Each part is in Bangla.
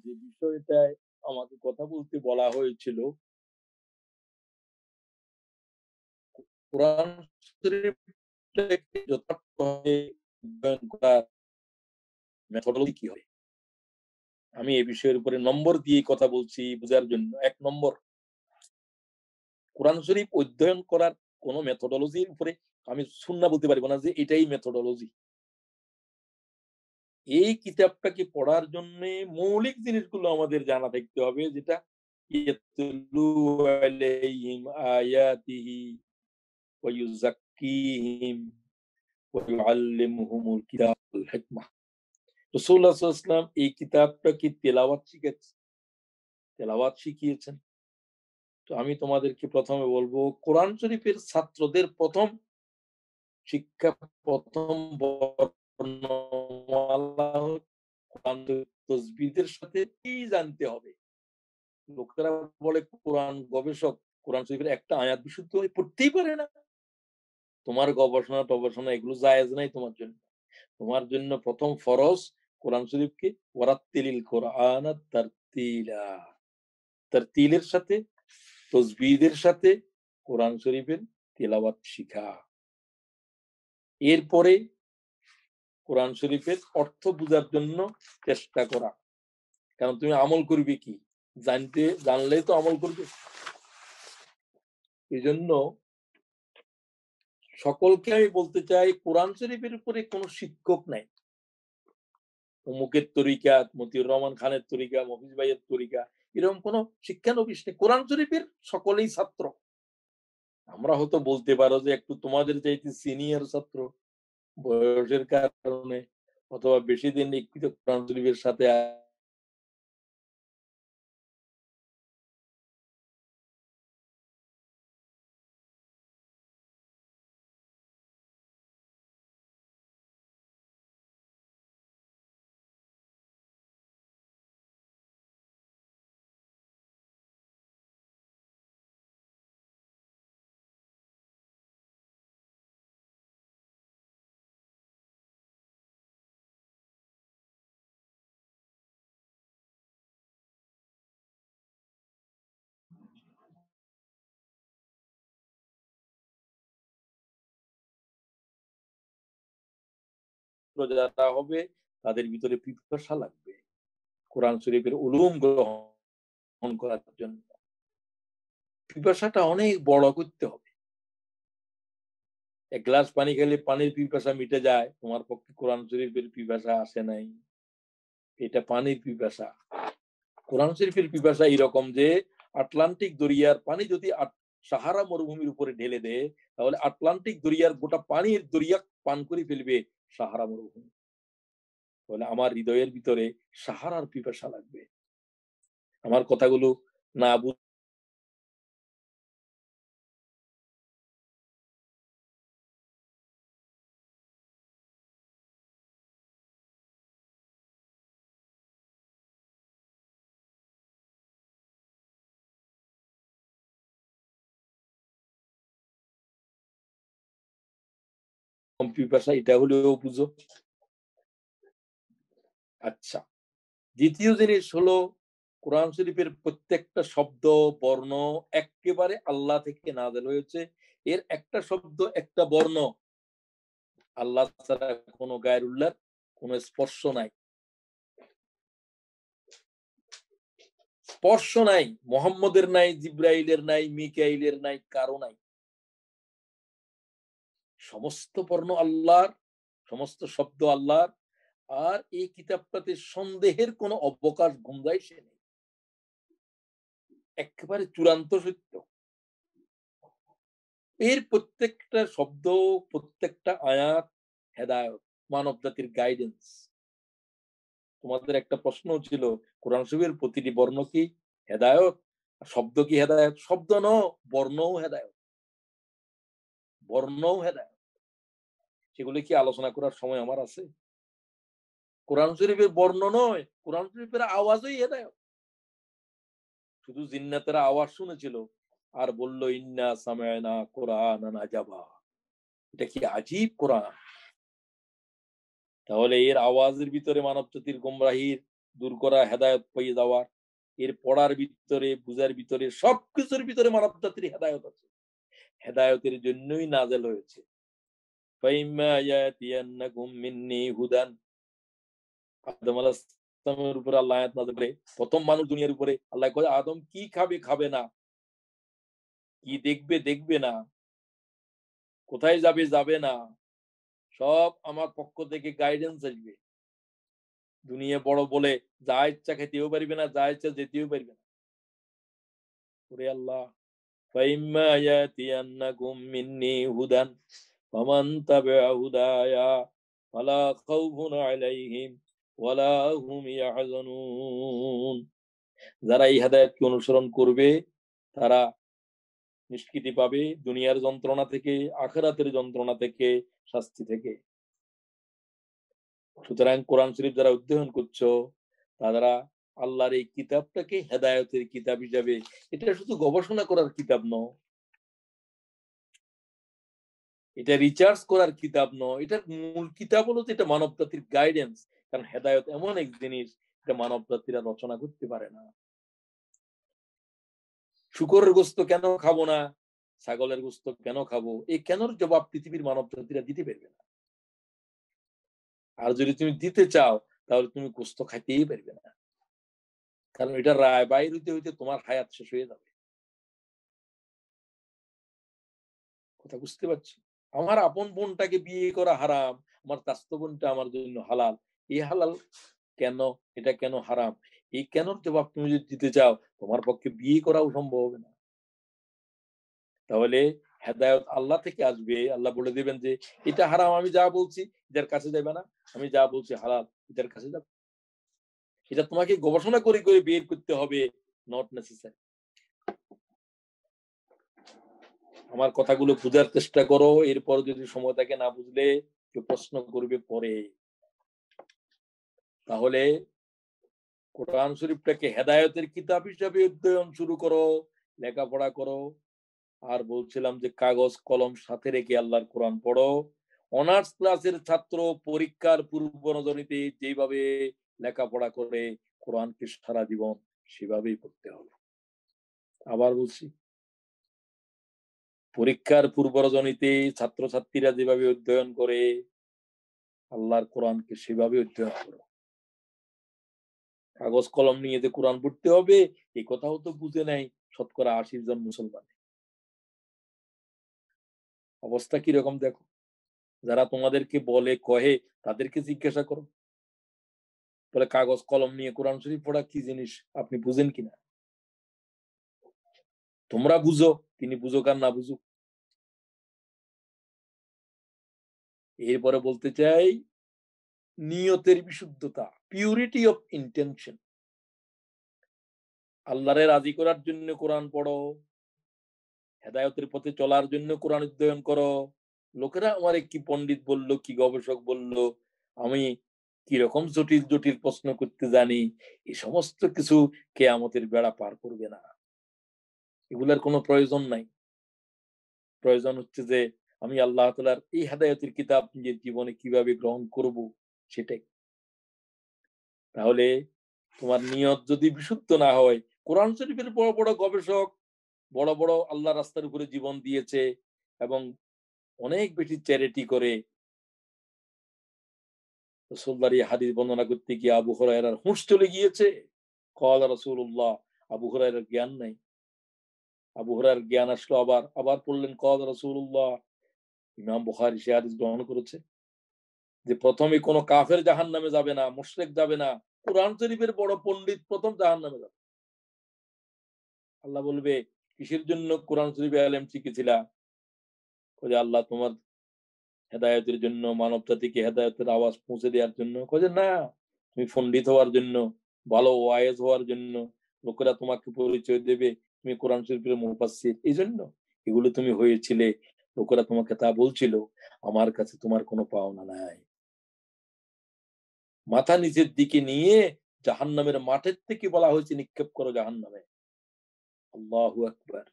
যে বিষয়টায় আমাকে কথা বলতে বলা হয়েছিল, কোরআন শরীফটাকে যথার্থভাবে অধ্যয়ন করার মেথোডোলজি কি হবে? আমি এই বিষয়ের উপরে নম্বর দিয়ে কথা বলছি বুঝার জন্য। ১ নম্বর, কোরআন শরীফ অধ্যয়ন করার কোন মেথোডোলজির উপরে আমি সুন্নাহ বলতে পারব না যে এটাই মেথোডোলজি। এই কিতাবটাকে পড়ার জন্যে মৌলিক জিনিসগুলো আমাদের জানা থাকতে হবে, যেটা ইয়াতলু আলাইহিম আয়াতিহি ওয়া ইউযাক্কিহিম ওয়া ইউআল্লিমুহুমুল কিতাব ওয়াল হিকমাহ। রাসূলুল্লাহ সাল্লাল্লাহু আলাইহি ওয়াসাল্লাম এই কিতাবটাকে তেলাওয়াত শিখিয়েছেন। তো আমি তোমাদেরকে ১ম এ বলব, কোরআন শরীফের ছাত্রদের ১ম শিক্ষা, ১ম বর্ণমালা কোরআন তাসবিহদের সাথে কি জানতে হবে। লোকেরা বলে কোরআন গবেষক, কোরআন শরীফের একটা আয়াত বিশুদ্ধ হয়ে পড়তেই পারে না। তোমার গবেষণা-টবেষণা এগুলো জায়েজ নাই তোমার জন্য। তোমার জন্য ১ম ফরজ কোরআন শরীফকে ওয়ারাত্তিলিল কোরআনা তারতিলা। তারতিলের সাথে, তাসবিহদের সাথে কোরআন শরীফের তিলাওয়াত শিখা। এরপরে কোরআন শরীফের অর্থ বুঝার জন্য চেষ্টা করা। কারণ তুমি আমল করবে কি? জানলেই তো আমল করবে। এজন্য সকলকে আমি বলতে চাই, কোরআন শরীফের উপরে কোন শিক্ষক নাই। অমুকের তরিকা, মতিউর রহমান খানের তরিকা, মফিজ ভাইয়ের তরিকা, এরকম কোন শিক্ষানবিশ নেই। কোরআন শরীফের সকলেই ছাত্র। আমরা হয়তো বলতে পারো যে একটু তোমাদের চাইতে সিনিয়র ছাত্র বয়সের কারণে, অথবা বেশি দিন একটু কোরআন শরীফের সাথে যারা হবে তাদের ভিতরে পিপাসা লাগবে কোরআন শরীফের উলুম গ্রহণ করার জন্য। পিপাসাটা অনেক বড় করতে হবে। এক গ্লাস পানি খেলে পানির পিপাসা মিটে যায়, তোমার পক্ষে কোরআন শরীফের পিপাসা আসে নাই। এটা পানির পিপাসা। কোরআন শরীফের পিপাসা এরকম যে আটলান্টিক দরিয়ার পানি যদি সাহারা মরুভূমির উপরে ঢেলে দেয়, তাহলে আটলান্টিক দরিয়ার গোটা পানির দরিয়া পান করে ফেলবে সাহারা মরুভূমি। তাহলে আমার হৃদয়ের ভিতরে সাহারার পিপাসা লাগবে। আমার কথাগুলো না পিপাসা, এটা হলেও বুঝো। আচ্ছা, দ্বিতীয় জিনিস হলো, কোরআন শরীফের প্রত্যেকটা শব্দ, বর্ণ একেবারে আল্লাহ থেকে নাযিল হয়েছে। এর একটা শব্দ, একটা বর্ণ আল্লাহ ছাড়া কোনো গায়রুল্লাহর কোনো স্পর্শ নাই, স্পর্শ নাই। মোহাম্মদের নাই, জিব্রাইলের নাই, মিকাইলের নাই, কারো নাই। সমস্ত বর্ণ আল্লাহর, সমস্ত শব্দ আল্লাহর। আর এই কিতাবটাতে সন্দেহের কোনো অবকাশ গুঞ্জাইশ নেই, একেবারে চূড়ান্ত সত্য। এর প্রত্যেকটা শব্দ, প্রত্যেকটা আয়াত হেদায়ত, মানব জাতির গাইডেন্স। তোমাদের একটা প্রশ্ন ছিল, কোরআন শরীফের প্রতিটি বর্ণ কি হেদায়ত? শব্দ কি হেদায়ত? শব্দ ন, বর্ণও হেদায়ত, বর্ণও হেদায়ত। সেগুলি কি আলোচনা করার সময় আমার আছে? কোরআন শরীফের বর্ণ নয়, কোরআন শরীফের আওয়াজই হেদায়ত। শুধু জিন্নাতেরা আওয়াজ শুনেছিল আর বলল, ইন্না সামায়না কোরআনান আজাবা। এটা কি আজীব কোরআন! তাহলে এর আওয়াজের ভিতরে মানব জাতির গোমরাহির দূর করা, হেদায়েত পেয়ে যাওয়ার। এর পড়ার ভিতরে, বুঝার ভিতরে, সবকিছুর ভিতরে মানব জাতির হেদায়েত আছে। হেদায়েতের জন্যই নাযিল হয়েছে। ফাইম্মা ইয়াতিয়ান্নাকুম মিন্নী হুদান। আদম আলাইহিস সালামের উপরে আল্লাহ আয়াত নাযিল করে, প্রথম মানুষ দুনিয়ার উপরে আল্লাহ কয়, আদম কি খাবে খাবে না, কি দেখবে দেখবে না, কোথায় যাবে যাবে না, সব আমার পক্ষ থেকে গাইডেন্স আসবে। দুনিয়া বড় বলে যা ইচ্ছা খেতেও পারবে না, যা ইচ্ছা যেতেও পারবে না। ওরে আল্লাহ, ফাইম্মা ইয়াতিয়ান্নাকুম মিন্নী হুদান ফামান তাবিআ হুদায়া ফালা খাউফুন আলাইহিম ওয়ালা হুম ইয়াহজানুন। যারা এই হেদায়েতকে অনুসরণ করবে তারা নিষ্কৃতি পাবে দুনিয়ার যন্ত্রণা থেকে, আখিরাতের যন্ত্রণা থেকে, শাস্তি থেকে। সুতরাং কোরআন শরীফ যারা অধ্যয়ন করছো তারা আল্লাহর এই কিতাবটাকে হেদায়েতের কিতাব হিসাবে, এটা শুধু গবেষণা করার কিতাব নয়, এটা রিসার্চ করার কিতাব নয়, এটার মূল কিতাব হলো যে এটা মানব জাতির গাইডেন্স। কারণ হেদায়েত এমন এক জিনিস এটা মানব জাতিরা রচনা করতে পারে না। শুকরের গোস্ত কেন খাবো না, ছাগলের গোস্ত কেন খাবো, এই কেনর জবাব পৃথিবীর মানব জাতিরা দিতে পারবে না। আর যদি তুমি দিতে চাও তাহলে তুমি গোস্ত খাইতেই পারবে না, কারণ এটা রায় বাইর হইতে হইতে তোমার হায়াত শেষ হয়ে যাবে। কথা বুঝতে পারছি? আমার আপন বোনটাকে বিয়ে করা হারাম, আমার চাচাতো বোনটা আমার জন্য হালাল। এই হালাল কেন, এটা কেন হারাম, এই কেনর জবাব তুমি যদি দিতে চাও তোমার পক্ষে বিয়ে করাও সম্ভব হবে না। তাহলে হেদায়েত আল্লাহ থেকে আসবে, আল্লাহ বলে দিবেন যে এটা হারাম, আমি যা বলছি এটার কাছে যাবে না, আমি যা বলছি হালাল এটার কাছে যাবে। এটা তোমাকে গবেষণা করে করে বের করতে হবে, নট নেসেসারি। আমার কথাগুলো বোঝার চেষ্টা করো, এরপর যদি সময় থাকে না বুঝলে কেউ প্রশ্ন করবে পরে। তাহলে কোরআন শরীফটাকে হেদায়েতের কিতাব হিসাবে অধ্যয়ন শুরু করো, লেখাপড়া করো। আর বলছিলাম যে কাগজ কলম সাথে রেখে আল্লাহর কোরআন পড়ো। অনার্স ক্লাসের ছাত্র পরীক্ষার পূর্ব নজরিতে যেভাবে লেখাপড়া করে কোরআনকে সারা জীবন সেভাবেই পড়তে হবে। আবার বলছি, পরীক্ষার পূর্ব রজনীতে ছাত্রছাত্রীরা যেভাবে অধ্যয়ন করে আল্লাহর কোরআনকে সেভাবে অধ্যয়ন করো। কাগজ কলম নিয়ে যে কোরআন পড়তে হবে এই কথাও তো বুঝে নাই 80% মুসলমান। অবস্থা কিরকম দেখো। যারা তোমাদেরকে বলে কহে তাদেরকে জিজ্ঞাসা করো, বলে কাগজ কলম নিয়ে কোরআন শরীফ পড়া কি জিনিস আপনি বুঝেন কিনা। তোমরা বুঝো, তিনি বুঝুক আর না বুঝুক। এরপরে বলতে চাই নিয়তের বিশুদ্ধতা, পিউরিটি অফ ইন্টেনশন। আল্লাহরে রাজি করার জন্য কোরআন পড়ো, হেদায়তের পথে চলার জন্য কোরআন অধ্যয়ন করো। লোকেরা আমারে কি পণ্ডিত বললো, কি গবেষক বললো, আমি কিরকম জটিল জটিল প্রশ্ন করতে জানি, এই সমস্ত কিছু কিয়ামতের বেড়া পার করবে না। এগুলার কোনো প্রয়োজন নাই। প্রয়োজন হচ্ছে যে আমি আল্লাহ তাআলার এই হেদায়েতের কিতাব নিজের জীবনে কিভাবে গ্রহণ করব সেটাই। তাহলে তোমার নিয়ত যদি বিশুদ্ধ না হয়, কোরআন শরীফের বড় বড় গবেষক বড় বড় আল্লাহ রাস্তার উপরে জীবন দিয়েছে এবং অনেক বেশি চ্যারিটি করে। রাসূলুল্লাহর এই হাদিস বর্ণনা করতে গিয়ে আবু হুরায়রার হুঁশ চলে গিয়েছে। ক্বালা রাসূলুল্লাহ, আবু হুরায়রার জ্ঞান নাই। আবু হুরায়রার জ্ঞান আসলো, আবার আবার পড়লেন ক্বালা রাসূলুল্লাহ। ইমাম বুখারী সে হাদিস গ্রহণ করেছে যে প্রথমে কোন কাফের জাহান্নামে যাবে না, মুশরিক যাবে না, কোরআন শরীফের বড় পণ্ডিত প্রথম জাহান্নামে যাবে। আল্লাহ বলবে কিসের জন্য কোরআন শরীফে ইলম শিখেছিলা? কই আল্লাহ তোমার হেদায়েতের জন্য, মানব জাতিকে হেদায়েতের আওয়াজ পৌঁছে দেওয়ার জন্য। কই যে না, তুমি পণ্ডিত হওয়ার জন্য, ভালো ওয়াইজ হওয়ার জন্য, লোকেরা তোমাকে পরিচয় দেবে তুমি কোরআন শরীফের মুফাসসির, এই জন্য এগুলো তুমি হয়েছিলে, লোকেরা তোমাকে তা বলছিল। আমার কাছে তোমার কোনো পাওনা নাই। মাথা নিচের দিকে নিয়ে জাহান্নামের মাঠের থেকে বলা হয়েছে নিক্ষেপ করো জাহান্নামে। আল্লাহু আকবার।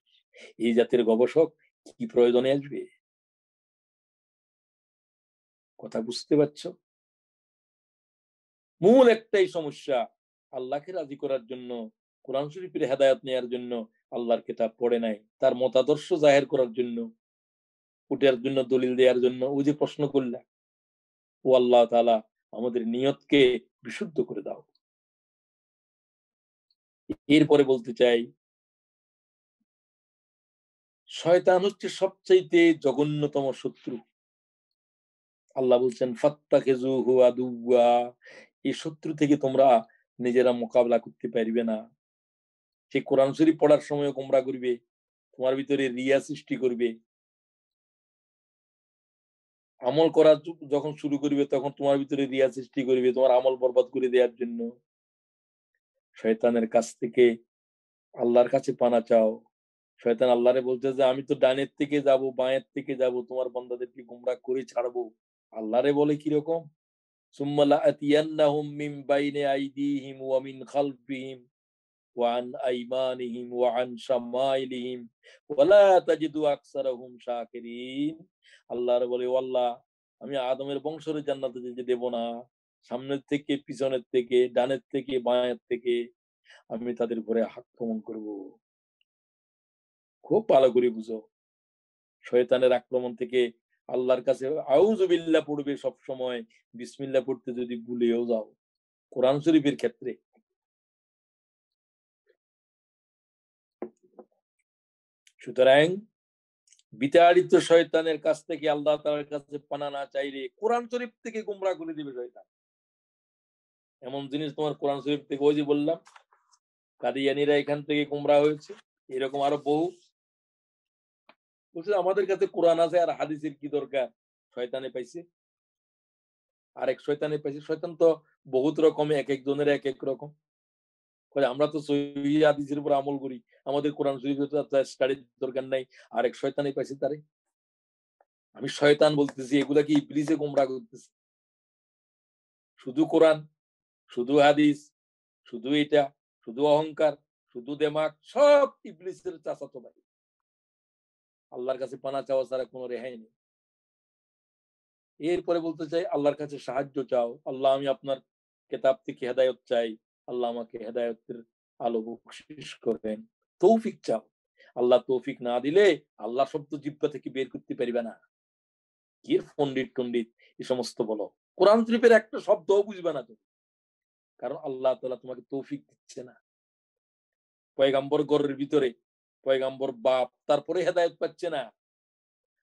এই জাতের গবেষক কি প্রয়োজনে আসবে? কথা বুঝতে পারছো? মূল একটাই সমস্যা, আল্লাহকে রাজি করার জন্য, কোরআন শরীফের হেদায়েত নেওয়ার জন্য আল্লাহর কিতাব পড়ে নাই, তার মতাদর্শ জাহের করার জন্য, ওটার জন্য দলিল দেওয়ার জন্য ওই যে প্রশ্ন করলা, ও আল্লাহ তাআলা আমাদের নিয়তকে বিশুদ্ধ করে দাও। এরপরে বলতে চাই, শয়তান হচ্ছে সবচাইতে জঘন্যতম শত্রু। আল্লাহ বলছেন ফাত্তাখিযুহু আদুওয়া, এই শত্রু থেকে তোমরা নিজেরা মোকাবেলা করতে পারবে না। সে কোরআন শরীফ পড়ার সময় গোমরা করবে, তোমার ভিতরে রিয়া সৃষ্টি করবে, আমল করা যখন শুরু করবে তখন তোমার ভিতরে রিয়া সৃষ্টি করবে, তোমার আমল বরবাদ করে দেওয়ার জন্য। শয়তানের কাছ থেকে আল্লাহর কাছে পানা চাও। শয়তান আল্লাহরে বলছে যে আমি তো ডানের থেকে যাব, বাঁয়ের থেকে যাব, তোমার বান্দাদেরকে গুমরাহ করে ছাড়বো। আল্লাহরে বলে কিরকম, সুম্মা লাআতিয়ান্নাহুম মিন বাইনি আইদিহিম ওয়া মিন খালফিহিম ওয়া আন আইমানিহিম ওয়া আন শামাইলিহিম ওয়া লা তাজিদু আকসারাহুম শাকিরিন। আল্লাহরে বলে, ও আল্লাহ, আমি আদমের বংশরে জান্নাতে যেতে দেব না। সামনের থেকে, পিছনের থেকে, ডানের থেকে, বাঁয়ের থেকে আমি তাদের ঘরে আক্রমণ করব। খুব ভালো করে বুঝো, শয়তানের আক্রমণ থেকে আল্লাহর কাছে আউযু বিল্লাহ পড়বে সব সময়, বিসমিল্লাহ পড়তে যদি ভুলেও যাও কোরআন শরীফের ক্ষেত্রে। সুতরাং বিতাড়িত শয়তানের কাছ থেকে আল্লাহ তাআলার কাছে পানা না চাইলে কোরআন শরীফ থেকে গুমরাহ করে দিবে শয়তান। এমন জিনিস তোমার কোরআন শরীফ থেকে, ওই যে বললাম কাদিয়ানীরা এখান থেকে গুমরাহ হয়েছে, এরকম আরো বহু। বলছে আমাদের কাছে কোরআন আছে আর হাদিসের কি দরকার, শয়তানে পাইছে। আরেক শয়তানে পাইছে। শয়তান তো বহুত রকম, এক একজনের এক এক রকম। আমরা তো সহিহ হাদিসের উপর আমল করি, আমাদের কোরআন শরীফের স্টাডির দরকার নাই। আরেক শয়তানে পাইছে তারে। আমি শয়তান বলতেছি, এগুলা কি ইবলিসে গুমরাহ করতেছে। শুধু কোরআন, শুধু হাদিস, শুধু এটা, শুধু অহংকার, শুধু দেমাগ, সব ইবলিসের চাচাতো ভাই। আল্লাহর কাছে পানা চাওয়া ছাড়া কোনো রেহাই নেই। এরপরে বলতে চাই, আল্লাহর কাছে সাহায্য চাও। আল্লাহ, আমি আপনার কিতাব থেকে হেদায়েত চাই, আল্লাহ আমাকে হেদায়েতের আলো বকশিশ করেন। তৌফিক চাও। আল্লাহ তৌফিক না দিলে আল্লাহ শব্দ জিহ্বা থেকে বের করতে পারবে না। কি পণ্ডিত টন্ডিত এই সমস্ত বলো, কোরআন শরীফের একটা শব্দও বুঝবে না তুমি, কারণ আল্লাহ তাআলা তোমাকে তৌফিক দিচ্ছে না। পয়গাম্বর ঘরের ভিতরে, পয়গাম্বর বাপ, তারপরে হেদায়েত পাচ্ছে না।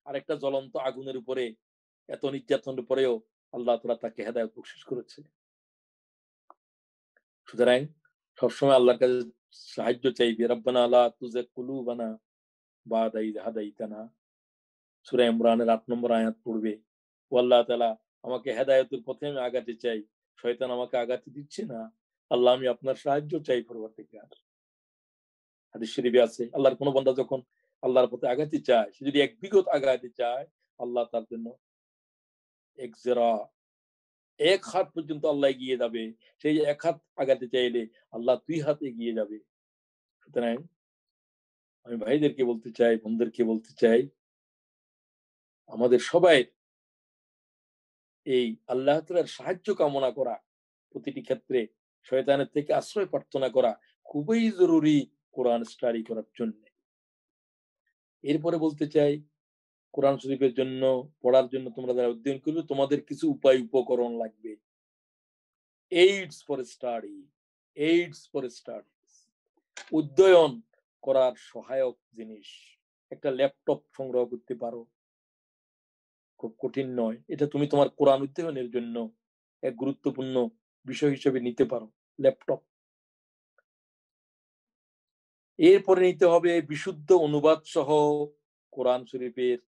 আর একটা জ্বলন্ত আগুনের উপরে এত নির্যাতনের পরেও আল্লাহ তাআলা তাকে হেদায়েত বকশিশ করেছে। সুতরাং সবসময় আল্লাহর কাছে সাহায্য চাইবে। রব্বানা লা তুযিগ কুলুবানা বা'দা ইয হাদাইতানা, সূরা ইমরানের ৮ নম্বর আয়াত পড়বে। ও আল্লাহ তাআলা, আমাকে হেদায়েতের পথে আমি আগাতে চাই, শয়তান আমাকে আগাতে দিচ্ছে না। আল্লাহ, আমি আপনার সাহায্য চাই পরবর্তীকার। হাদিস শরীফে আছে, আল্লাহর কোন বান্দা যখন আল্লাহর পথে আগাতে চায়, সে যদি এক বিঘত আগাতে চায়, আল্লাহ তার জন্য এক জেরা, এক হাত পর্যন্ত আল্লাহ এগিয়ে যাবে। সেই এক হাত আগাতে চাইলে আল্লাহ ২ হাত এগিয়ে যাবে। সুতরাং আমি ভাইদেরকে বলতে চাই, বোনদেরকে বলতে চাই, আমাদের সবাই এই আল্লাহ তাআলার সাহায্য কামনা করা, প্রতিটি ক্ষেত্রে শয়তানের থেকে আশ্রয় প্রার্থনা করা খুবই জরুরি কোরআন স্টাডি করার জন্য। এরপরে বলতে চাই, কোরআন শরীফের জন্য, পড়ার জন্য তোমরা যারা অধ্যয়ন করবে, তোমাদের কিছু উপায় উপকরণ লাগবে। AIDS for study, AIDS for study, অধ্যয়ন করার সহায়ক জিনিস। একটা ল্যাপটপ সংগ্রহ করতে পারো, খুব কঠিন নয়। এটা তুমি তোমার কোরআন অধ্যয়নের জন্য এক গুরুত্বপূর্ণ বিষয় হিসেবে নিতে পারো, ল্যাপটপ। এরপরে নিতে হবে বিশুদ্ধ অনুবাদ সহ কোরআন শরীফের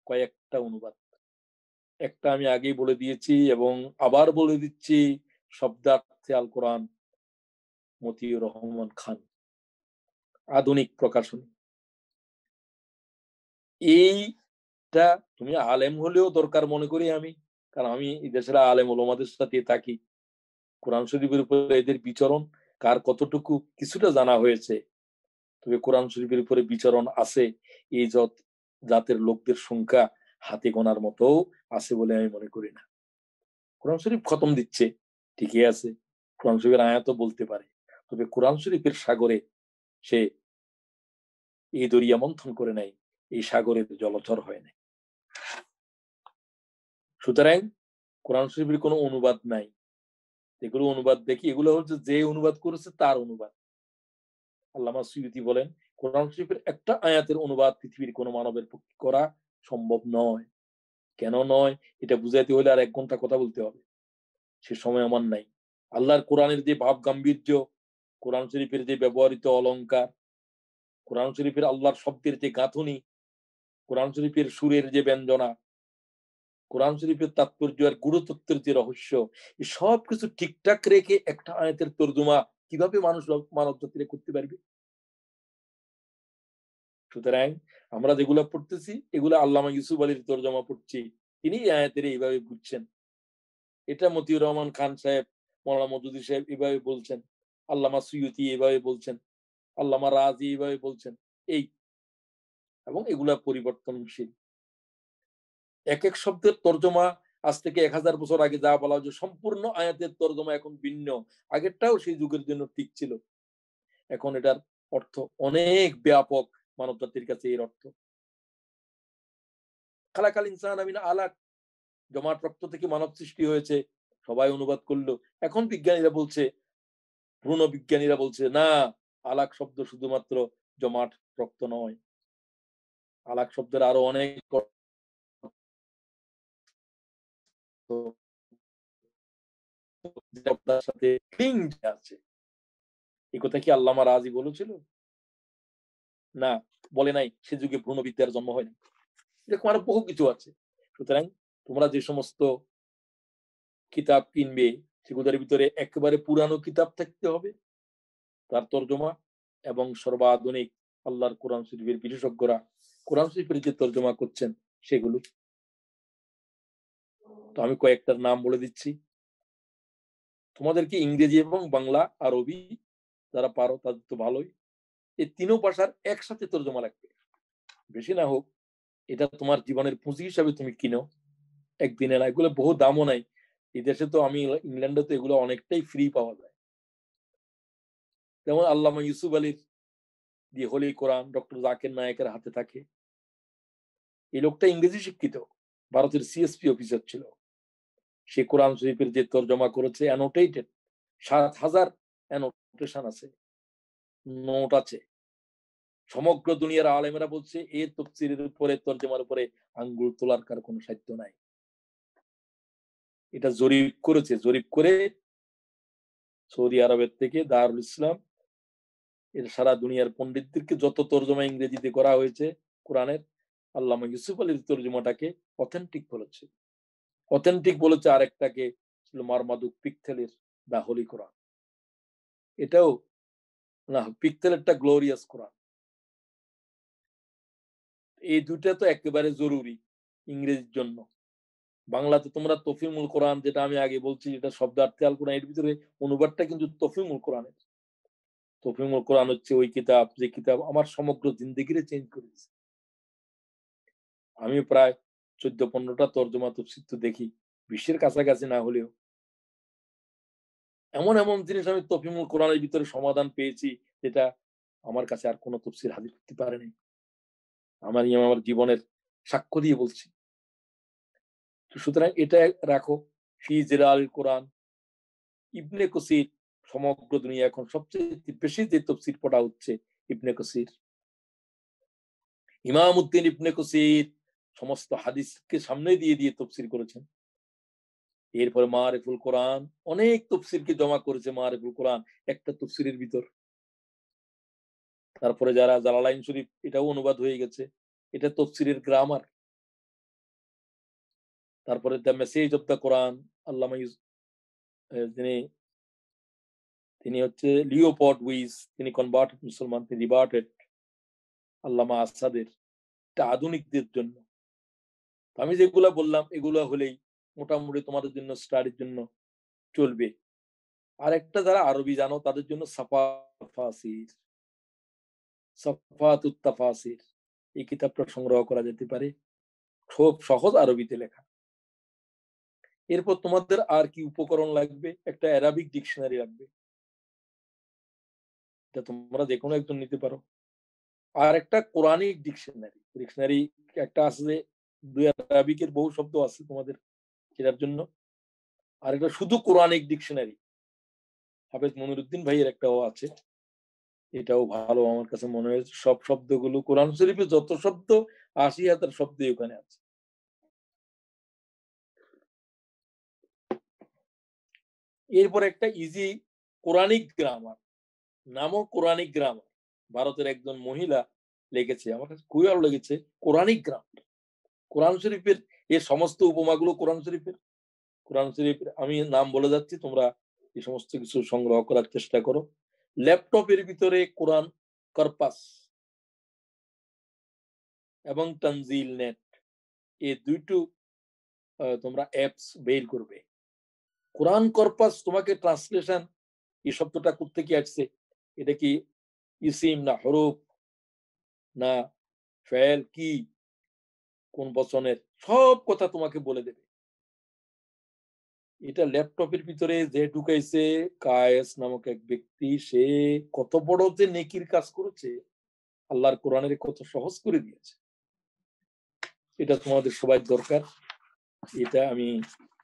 কয়েকটা অনুবাদ। একটা আমি আগেই বলে দিয়েছি এবং আবার বলে দিচ্ছি, শব্দার্থে আল কোরআন, মতিউর রহমান খান, আধুনিক প্রকাশনী। এইটা তুমি আলেম হলেও দরকার মনে করি আমি, কারণ আমি এই দেশের আলেম ওলামাদের সাথে থাকি। কোরআন শরীফের উপরে এদের বিচরণ কার কতটুকু কিছুটা জানা হয়েছে, তবে কোরআন শরীফের উপরে বিচরণ আছে এই জাতের লোকদের সংখ্যা হাতে গোনার মতো আছে বলে আমি মনে করি না। কোরআন শরীফ খতম দিচ্ছে, ঠিকই আছে, কোরআন শরীফের আয়াতও বলতে পারে, তবে কোরআন শরীফের সাগরে সে এই দরিয়া মন্থন করে নেয়, এই সাগরে জলচর হয় না। সুতরাং কোরআন শরীফের কোনো অনুবাদ নাই। এগুলো অনুবাদ দেখি, এগুলো হচ্ছে যে অনুবাদ করেছে তার অনুবাদ। আল্লামা সুয়ুতী বলেন, কোরআন শরীফের একটা আয়াতের অনুবাদ পৃথিবীর কোনো মানবের পক্ষে করা সম্ভব নয়। কেন নয় এটা বুঝাইতে হলে আর 1 ঘন্টা কথা বলতে হবে, সে সময় আমার নাই। আল্লাহর কোরআনের যে ভাব গাম্ভীর্য, কোরআন শরীফের যে ব্যবহৃত অলংকার, কোরআন শরীফের আল্লাহর শব্দের যে গাঁথনি, কোরআন শরীফের সুরের যে ব্যঞ্জনা, কোরআন শরীফের তাৎপর্য আর গুরুতত্ত্বের যে রহস্য, এই সব কিছু ঠিকঠাক রেখে একটা আয়াতের তর্জমা কিভাবে মানব জাতিরা করতে পারবে? সুতরাং আমরা যেগুলো পড়তেছি এগুলো আল্লামা ইউসুফ আলীর তর্জমা পড়ছি, তিনি এই আয়াতের এইভাবে বুঝছেন। এটা মতিউর রহমান খান সাহেব, মৌলানা মওদুদী সাহেব এভাবে বলছেন, আল্লামা সুয়ুতী এভাবে বলছেন, আল্লামা রাজি এভাবে বলছেন। এই এবং এগুলা পরিবর্তনশীল। এক এক শব্দের তর্জমা আজ থেকে 1000 বছর আগে যা বলা হয়েছে সম্পূর্ণ আয়াতের তর্জমা এখন ভিন্ন। আগেরটাও সেই যুগের জন্য ঠিক ছিল, এখন এটার অর্থ অনেক ব্যাপক, মানব জাতির কাছে এর অর্থ। খালাকাল ইনসান মিন আলাক, জমাট রক্ত থেকে মানব সৃষ্টি হয়েছে, সবাই অনুবাদ করলো। এখন বিজ্ঞানীরা বলছে, ভ্রূণ বিজ্ঞানীরা বলছে না, আলাক শব্দ শুধুমাত্র জমাট রক্ত নয়, আলাক শব্দের আরো অনেক সাথে আছে। এই কথা কি আল্লামা রাজি বলেছিল? না, বলে নাই। সে যুগে ভ্রূণ বিদ্যার জন্ম হয়নি। এরকম আরো বহু কিছু আছে। সুতরাং তোমরা যে সমস্ত কিতাব কিনবে সেগুলোর ভিতরে একেবারে পুরানো কিতাব থাকতে হবে, তার তর্জমা, এবং সর্বাধুনিক আল্লাহর কোরআন শরীফের বিশেষজ্ঞরা কোরআন শরীফের যে তর্জমা করছেন সেগুলো। তো আমি কয়েকটার নাম বলে দিচ্ছি তোমাদেরকে, ইংরেজি এবং বাংলা আরবি যারা পারো তাদের তো ভালোই, এই 3 ভাষার একসাথে তর্জমা লাগবে, বেশি না হোক। এটা তোমার জীবনের পুঁজি হিসাবে তুমি কিনো, একদিনে না, এগুলো বহু দামও নাই। এই দেশে তো, আমি ইংল্যান্ডে তো এগুলো অনেকটাই ফ্রি পাওয়া যায়। যেমন আল্লামা ইউসুফ আলীর দি হোলি কোরআন ডক্টর জাকির নায়েকের হাতে থাকে। এই লোকটা ইংরেজি শিক্ষিত, ভারতের সিএসপি অফিসার ছিল। সে কোরআন শরীফের যে তর্জমা করেছে, অ্যানোটেটেড 7000 অ্যানোটেশন আছে, নোট আছে। সমগ্র দুনিয়ার আলেমেরা বলছে এই তাফসীরের উপরে, তর্জমার উপরে আঙ্গুল তোলার কার কোনো সাধ্য নাই। এটা জরিপ করেছে, জরিপ করে সৌদি আরবের থেকে দারুল ইসলাম এর সারা দুনিয়ার পণ্ডিতদেরকে যত তর্জমা ইংরেজিতে করা হয়েছে কোরআনের, আল্লামা ইউসুফ আলীর তর্জমাটাকে অথেন্টিক বলেছে। অথেন্টিক বলেছে আরেকটাকে ছিল মারমাদুক পিকথেলের দা হোলি কোরআন। এটাও না, পিকথেলেরটা গ্লোরিয়াস কোরআন। এই দুইটা তো একেবারে জরুরি ইংরেজির জন্য। বাংলাতে তোমরা তফিমুল কোরআন, যেটা আমি আগে বলছি, যেটা শব্দার্থে আল কোরআন, এর ভিতরে অনুবাদটা কিন্তু তফিমুল কোরআনের। তফিমুল কোরআন হচ্ছে ওই কিতাব, যে কিতাব আমার সমগ্র জিন্দেগিরে চেঞ্জ করে দিয়েছে। আমি প্রায় 14-15টা তর্জমা তফসির তো দেখি, বিশ্বের কাছাকাছি না হলেও। এমন এমন জিনিস আমি তফিমুল কোরআনের ভিতরে সমাধান পেয়েছি, যেটা আমার কাছে আর কোনো তফসির হাজির করতে পারেনি। আমার জীবনের সাক্ষ্য দিয়ে বলছি। সুতরাং এটা রাখো। ফি জিলাল কোরআন, ইবনে কসির, সমগ্র দুনিয়া এখন সবচেয়ে বেশি যে তফসির পড়া হচ্ছে ইবনে কসির। ইমাম উদ্দিন ইবনে কসির সমস্ত হাদিসকে সামনে দিয়ে দিয়ে তফসির করেছেন। এরপরে মারিফুল কোরআন অনেক তফসিরকে জমা করেছে, মারিফুল কোরআন একটা তফসিরের ভিতর। তারপরে যারা জালালাইন শরীফ, এটাও অনুবাদ হয়ে গেছে, এটা তফসিরের গ্রামার। তারপরে দ্য মেসেজ অফ দ্য কোরআন, আল্লামা তিনি তিনি হচ্ছে লিওপোল্ড উইস, তিনি কনভার্ট মুসলমান, তিনি রিভার্টেড। আল্লামা আসাদের, এটা আধুনিকদের জন্য। আমি যেগুলা বললাম এগুলো হলেই মোটামুটি তোমাদের জন্য স্টাডির জন্য চলবে। আর একটা যারা আরবি জানো তাদের জন্য সাফাফাসির, সাফাতুত তাফাসির, এই কিতাবটা সংগ্রহ করা যেতে পারে, খুব সহজ আরবিতে লেখা। এরপর তোমাদের আর কি উপকরণ লাগবে? একটা অ্যারাবিক ডিকশনারি লাগবে। এটা তোমরা যেকোনো একজন নিতে পারো। আর একটা কোরআনিক ডিকশনারি। ডিকশনারি একটা আছে যে ২ আরবিকের বহু শব্দ আছে তোমাদের এটার জন্য। আরেকটা শুধু কোরআনিক ডিকশনারি। হাফেজ মনিরুদ্দিন ভাইয়ের একটাও আছে। এটাও ভালো আমার কাছে মনে হয়েছে। সব শব্দগুলো কোরআন শরীফে যত শব্দ ৮০,০০০ শব্দই ওখানে আছে। এরপর একটা ইজি কোরআনিক গ্রামার, নামও কোরআনিক গ্রামার। ভারতের একজন মহিলা লিখেছে, আমার কাছে খুবই ভালো লেগেছে। Quranic grammar. কোরআন শরীফের এর সমস্ত উপমাগুলো কোরআন শরীফের। কোরআন শরীফের আমি নাম বলে যাচ্ছি, তোমরা এই সমস্ত কিছু সংগ্রহ করার চেষ্টা করো। ল্যাপটপের ভিতরে কোরআন কর্পাস এবং তানজিল নেট এই দুইটো তোমরা অ্যাপস বের করবে। কোরআন কর্পাস তোমাকে ট্রান্সলেশন এই শব্দটা কোত্থেকে আসছে, এটা কি ইসিম না হরফ না ফেল কি কোন বচনের, সব কথা তোমাকে বলে দেবে। এটা ল্যাপটপের ভিতরে যে ঢুকাইছে কায়েস নামক এক ব্যক্তি, সে কত বড় যে নেকির কাজ করেছে, আল্লাহর কোরআনের কত সহজ করে দিয়েছে। এটা তোমাদের সবাই দরকার। এটা আমি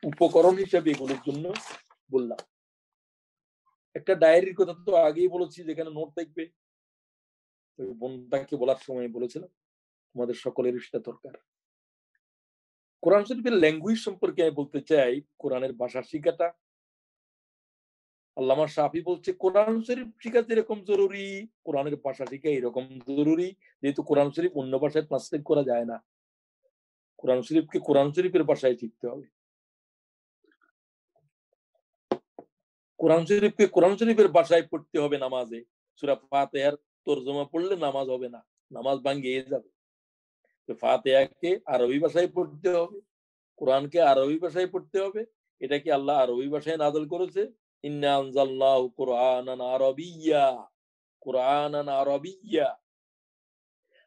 উপকরণ হিসেবে এগুলোর জন্য বললাম। একটা ডায়েরির কথা তো আগেই বলেছি, যেখানে নোট দেখবে। বোনটাকে বলার সময় বলেছিলাম তোমাদের সকলের সেটা দরকার। কোরআন শরীফের ল্যাঙ্গুয়েজ সম্পর্কে আমি বলতে চাই, কোরআনের ভাষা শিখাটা। আল্লামা শাফি বলছে কোরআন শরীফ শিখা যেরকম জরুরি, কোরআনের ভাষা শিখা এরকম জরুরি, যেহেতু কোরআন শরীফ অন্য ভাষায় ট্রান্সলেট করা যায় না। কোরআন শরীফকে কোরআন শরীফের ভাষায় শিখতে হবে। কোরআন শরীফকে কোরআন শরীফের ভাষায় পড়তে হবে নামাজে। সূরা ফাতিহার তরজমা পড়লে নামাজ হবে না, নামাজ ভাঙ্গিয়ে যাবে। তো ফাতিহাকে আরবি ভাষায় পড়তে হবে, কোরআনকে আরবি ভাষায় পড়তে হবে। এটা কি আল্লাহ আরবি ভাষায় নাযিল করেছে? ইন্না আনজালনাহু কুরআনান আরাবিয়্যা, কুরআনান আরাবিয়্যা।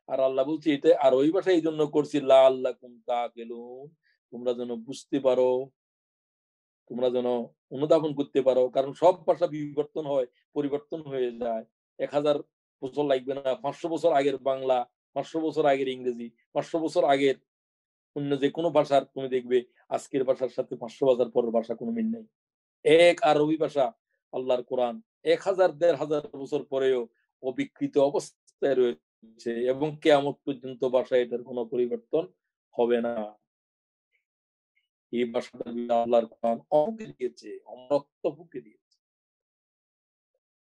আর আল্লাহ বলছে এটা আরবি ভাষা এই জন্য করছি লাআল্লাকুম তাকিলুন, তোমরা যেন বুঝতে পারো, তোমরা যেন অনুধাবন করতে পারো। কারণ সব ভাষা বিবর্তন হয়, পরিবর্তন হয়ে যায়। ১০০০ বছর লাগবে না, ৫০০ বছর আগের বাংলা, ৫০০ বছর আগের ইংরেজি, ৫০০ বছর আগের অন্য যে কোনো ভাষার তুমি দেখবে আজকের ভাষার সাথে ৫০০ বছর পরের ভাষা কোনো মিল নেই। এক আরবি ভাষা আল্লাহর কোরআন ১০০০ ১৫০০ বছর পরেও অবিকৃত অবস্থায় রয়েছে এবং কিয়ামত পর্যন্ত ভাষা এটার কোনো পরিবর্তন হবে না। এই ভাষাটা আল্লাহর কোরআন অমুকে দিয়েছে, অমরত্ব ফুকে দিয়েছে।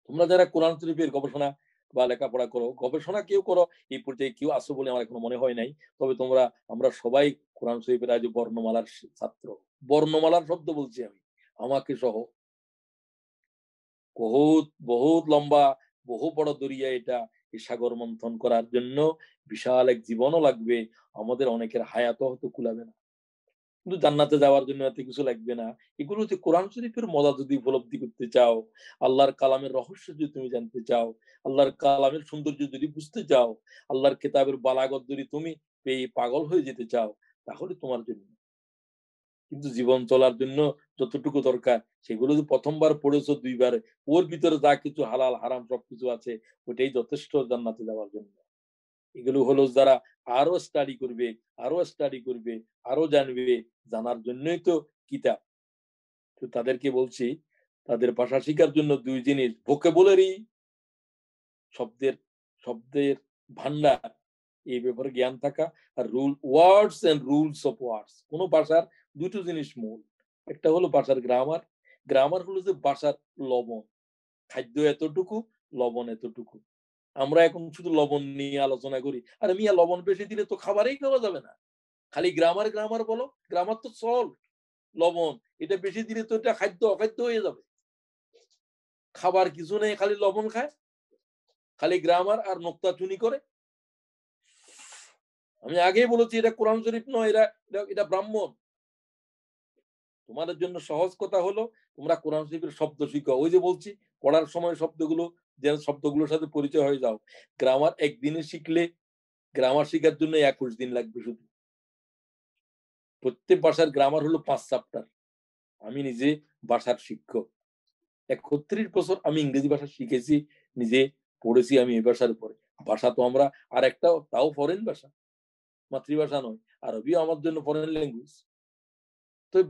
তোমরা যারা কোরআন শরীফের গবেষণা বা লেখাপড়া করো, গবেষণা কেউ করো, এই পর্যায়ে কেউ আসো বলে আমার এখনো মনে হয় নাই। তবে আমরা সবাই কোরআন শরীফের আজ বর্ণমালার ছাত্র। বর্ণমালার শব্দ বলছি আমি, আমাকে সহ। বহুত বহুত লম্বা, বহু বড় দরিয়া এটা। এই সাগর মন্থন করার জন্য বিশাল এক জীবনও লাগবে। আমাদের অনেকের হায়াতও হয়তো কুলাবে না। কিন্তু জান্নাতে যাওয়ার জন্য এত কিছু লাগবে না। এগুলো হচ্ছে কোরআন শরীফের মজা যদি উপলব্ধি করতে চাও, আল্লাহর কালামের রহস্য যদি তুমি জানতে চাও, আল্লাহর কালামের সৌন্দর্য যদি বুঝতে চাও, আল্লাহর কিতাবের বালাগত যদি তুমি পেয়ে পাগল হয়ে যেতে চাও, তাহলে তোমার জন্য। কিন্তু জীবন চলার জন্য যতটুকু দরকার সেগুলো যদি প্রথমবার পড়েছো ২ বার, ওর ভিতরে যা কিছু হালাল হারাম সবকিছু আছে, ওটাই যথেষ্ট জান্নাতে যাওয়ার জন্য। এগুলো হলো যারা আরো স্টাডি করবে, আরো স্টাডি করবে, আরো জানবে, জানার জন্যই তো কিতাব। তো তাদেরকে বলছি, তাদের ভাষা শিখার জন্য ২ জিনিস: ভোকাবুলারি, শব্দের শব্দের ভান্ডার, এই ব্যাপারে জ্ঞান থাকা, আর words and rules of words. কোন ভাষার ২ টো জিনিস মূল। একটা হলো ভাষার গ্রামার। গ্রামার হলো যে ভাষার লবণ। খাদ্য এতটুকু, লবণ এতটুকু। আমরা এখন শুধু লবণ নিয়ে আলোচনা করি। আরে মিয়া, লবণ বেশি দিলে তো খাবারেই খাওয়া যাবে না। খালি গ্রামার, গ্রামার বলো। গ্রামার তো সল্ট, লবণ। এটা বেশি দিলে তো এটা খাদ্য অখাদ্য হয়ে যাবে। খাবার কিছু নেই, খালি লবণ খায়। খালি গ্রামার আর নোক্তাচুনি করে। আমি আগেই বলেছি এটা কোরআন শরীফ নয়, এটা ব্রাহ্মণ। তোমাদের জন্য সহজ কথা হলো তোমরা কোরআন শরীফের শব্দ শিখো। ওই যে বলছি, পড়ার সময় শব্দগুলো যেন শব্দগুলোর সাথে পরিচয় হয়ে যাও। গ্রামার একদিনে শিখলে গ্রামার শিখার জন্য ২১ দিন লাগবে শুধু। প্রত্যেক ভাষার গ্রামার হলো ৫ চ্যাপ্টার। আমি নিজে ভাষার শিক্ষক। ৩১ বছর আমি ইংরেজি ভাষা শিখেছি, নিজে পড়েছি আমি এই ভাষার উপরে। ভাষা তো আমরা আরেকটা, তাও ফরেন ভাষা, মাতৃভাষা নয়। আরবিও আমার জন্য ফরেন ল্যাঙ্গুয়েজ। তো এই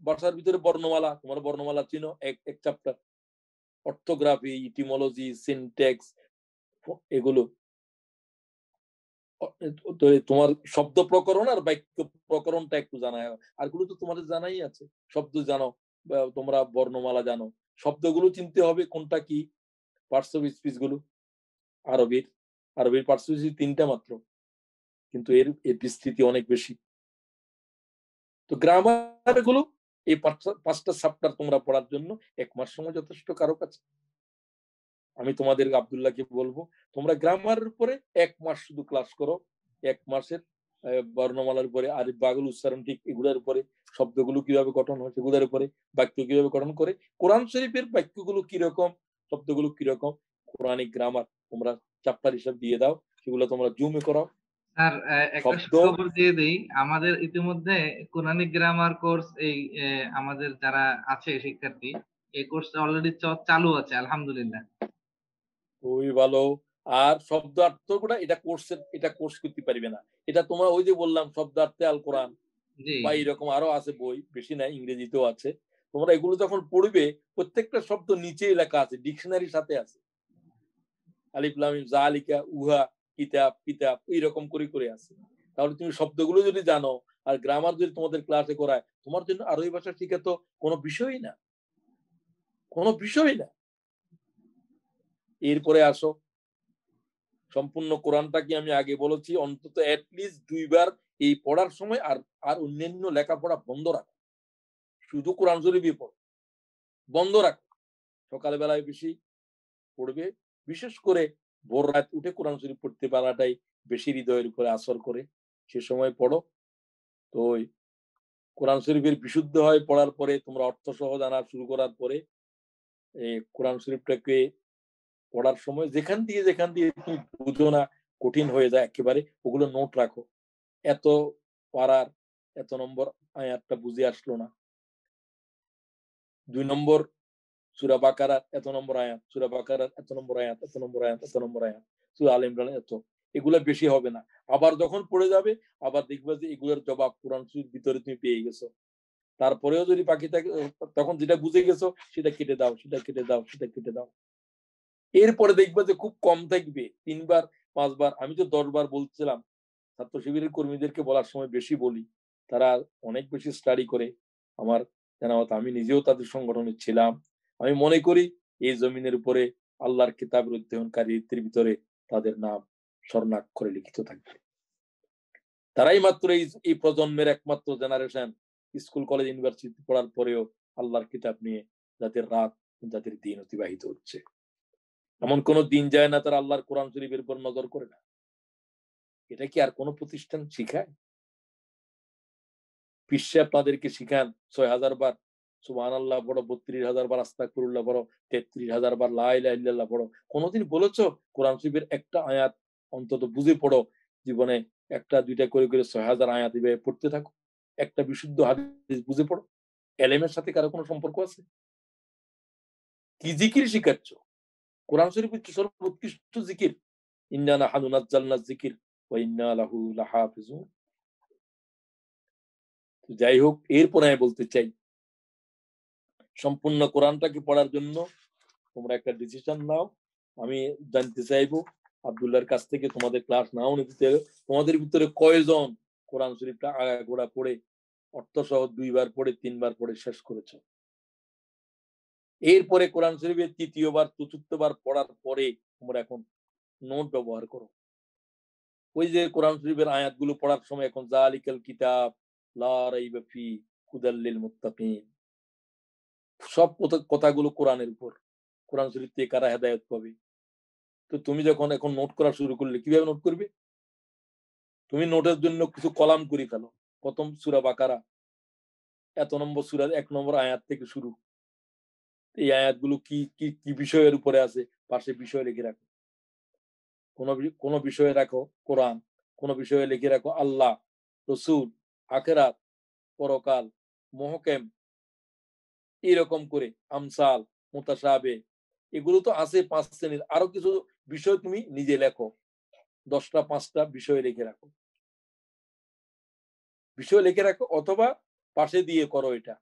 ভাষার ভিতরে বর্ণমালা, তোমার বর্ণমালা চিনো, এক চ্যাপ্টার। অর্থোগ্রাফি, ইটিমোলজি, সিনট্যাক্স, এগুলো। তো তোমার শব্দ প্রকরণ আর বাক্য প্রকরণটা একটু জানা, আর গুলো তো তোমাদের জানাই আছে। শব্দ জানো, তোমরা বর্ণমালা জানো, শব্দগুলো চিনতে হবে কোনটা কি। পার্টস অফ স্পিচ গুলো আরবির, পার্টস অফ স্পিচ ৩টা মাত্র, কিন্তু এর বিস্তৃতি অনেক বেশি। তো গ্রামার গুলো এই 5টা চ্যাপ্টার তোমরা পড়ার জন্য ১ মাস সময় যথেষ্ট কারো কাছে। আমি তোমাদের আব্দুল্লাহকে বলবো, তোমরা গ্রামারের উপরে ১ মাস শুধু ক্লাস করো। ১ মাসের বর্ণমালার উপরে, আরিফ বাগুল উচ্চারণ ঠিক এগুলোর উপরে, শব্দগুলো কিভাবে গঠন হয় সেগুলোর উপরে, বাক্য কিভাবে গঠন করে, কোরআন শরীফের বাক্যগুলো কিরকম, শব্দগুলো কিরকম, কোরআনিক গ্রামার তোমরা চ্যাপ্টার হিসাব দিয়ে দাও, সেগুলো তোমরা জুমে করাও। স্যার, একটা শব্দ সুখবর দিয়ে দেই, আমাদের ইতিমধ্যে কোরআনিক গ্রামার কোর্স এই আমাদের যারা আছে শিক্ষার্থী, এই কোর্সটা অলরেডি চালু আছে আলহামদুলিল্লাহ। খুবই ভালো। আর শব্দার্থগুলা এটা কোর্স করতে পারবে না। এটা তোমার ওই যে বললাম শব্দার্থে আল কোরআন জি। বা এরকম আরো আছে বই, বেশি নাই, ইংরেজিতেও আছে। তোমরা এগুলো যখন পড়বে, প্রত্যেকটা শব্দ নিচেই লেখা আছে, ডিকশনারির সাথে আছে। আলিফ লাম মিম জালিকা, উহা, কিতাব, কিতাব, এইরকম করে করে আছে। তাহলে তুমি শব্দগুলো যদি জানো, আর গ্রামার যদি তোমাদের ক্লাসে করায়, তোমার জন্য আরবি ভাষা শিখা তো কোনো বিষয়ই না, কোনো বিষয়ই না। এরপরে আসো, সম্পূর্ণ কোরআনটাকে আমি আগে বলেছি অন্তত অ্যাটলিস্ট 2 বার এই পড়ার সময় আর আর অন্যান্য লেখাপড়া বন্ধ রাখো, শুধু কোরআন শরীফই পড়ো, বন্ধ রাখো। সকালবেলায় বেশি পড়বে, বিশেষ করে ভোর রাত উঠে কোরআন শরীফ পড়তে পারাটাই বেশি হৃদয়ের উপরে আসর করে, সে সময় পড়ো। তো ওই কোরআন শরীফের বিশুদ্ধ হয় পড়ার পরে, তোমরা অর্থ সহ জানা শুরু করার পরে, এই কোরআন শরীফটাকে পড়ার সময় যেখান দিয়ে তুমি বুঝো না, কঠিন হয়ে যায় একেবারে, ওগুলো নোট রাখো। এত পারার এত নম্বর আয়াতটা বুঝে আসলো না, 2 নম্বর সূরা বাকারার এত নম্বর আয়াত, সূরা বাকারার এত নম্বর আয়াত, এত নম্বর আয়াত, এত নম্বর আয়াত, সূরা আলে ইমরান এত, এগুলা বেশি হবে না। আবার যখন পড়ে যাবে, আবার দেখবে যে এগুলোর জবাব কোরআন শরীফ ভিতরে তুমি পেয়ে গেছো। তারপরেও যদি বাকি থাকে, তখন যেটা বুঝে গেছো সেটা কেটে দাও, সেটা কেটে দাও, সেটা কেটে দাও। এরপরে দেখবে যে খুব কম থাকবে, 3 বার 5 বার, আমি তো 10 বার বলছিলাম। ছাত্র শিবিরের কর্মীদেরকে বলার সময় বেশি বলি, তারা অনেক বেশি স্টাডি করে। আমার জানামত, আমি নিজেও তাদের সংগঠনে ছিলাম। আমি মনে করি এই জমিনের উপরে আল্লাহর কিতাবের অধ্যয়নকারীদের ভিতরে তাদের নাম স্বর্ণাক্ষরে লিখিত থাকবে। তারাই মাত্র এই প্রজন্মের একমাত্র জেনারেশন, স্কুল কলেজ ইউনিভার্সিটি পড়ার পরেও আল্লাহর কিতাব নিয়ে যাদের রাত, যাদের দিন অতিবাহিত হচ্ছে। এমন কোন দিন যায় না তারা আল্লাহর কোরআন শরীফের উপর নজর করে না। এটা কি আর কোন প্রতিষ্ঠান শিখায়? বিশ্বে আপনাদেরকে শিখান 6,000 বার সুবহানাল্লাহ পড়ো, 32,000 বার আস্তাগফিরুল্লাহ পড়ো, 33,000 বার লা ইলাহা ইল্লাল্লাহ পড়ো। কোনদিন বলেছো কোরআন শরীফের একটা আয়াত অন্তত বুঝে পড়ো? জীবনে একটা দুইটা করে করে 6,000 আয়াত এভাবে পড়তে থাকো, একটা বিশুদ্ধ হাদিস বুঝে পড়ো। এলেমের সাথে কারো কোনো সম্পর্ক আছে? কি জিকির শিখাচ্ছ? কোরআন শরীফ হচ্ছে সর্বোৎকৃষ্ট জিকির। ইন্না নাহনু নাযালনা যিকির ওয়া ইন্না লাহু লাহাফিজুন। যাই হোক, এরপরে আমি বলতে চাই, সম্পূর্ণ কোরআনটাকে পড়ার জন্য তোমরা একটা ডিসিশন নাও। আমি জানতে চাইবো আব্দুল্লাহর কাছ থেকে, তোমাদের ক্লাস নাও নিতে, তোমাদের ভিতরে কয়জন কোরআন শরীফটা আগাগোড়া পড়ে অর্থ সহ 2 বার পড়ে 3 বার পড়ে শেষ করেছো? এরপরে কোরআন শরীফের 3য় বার 4র্থ বার পড়ার পরে তোমরা এখন নোট ব্যবহার করো। ওই যে কোরআন শরীফের আয়াতগুলো পড়ার সময় এখন জালিকাল কিতাব লা রাইবা ফি হুদাল লিল মুত্তাকিন, সব কথাগুলো কোরআনের উপর। কোরআন শরীফ থেকে কারা হেদায়েত পাবে? তো তুমি যখন এখন নোট করা শুরু করলে, কিভাবে নোট করবে? তুমি নোটের জন্য কিছু কলাম করে ফেলো। প্রথম সূরা বাকারা, এত নম্বর সূরার 1 নম্বর আয়াত থেকে শুরু। এই আয়াতগুলো কি কি কি বিষয়ের উপরে আছে, পাশে বিষয় লিখে রাখো। কোন বিষয়ে রাখো কোরআন, কোন বিষয়ে লিখে রাখো আল্লাহ, রসুল, আখেরাত, পরকাল, মহকেম, এরকম করে আমসাল, মুতাশাবে, এগুলো তো আছে 5 শ্রেণীর। আরো কিছু বিষয় তুমি নিজে লেখো, 10টা 5টা বিষয় লিখে রাখো, বিষয় লিখে রাখো, অথবা পাশে দিয়ে করো এটা।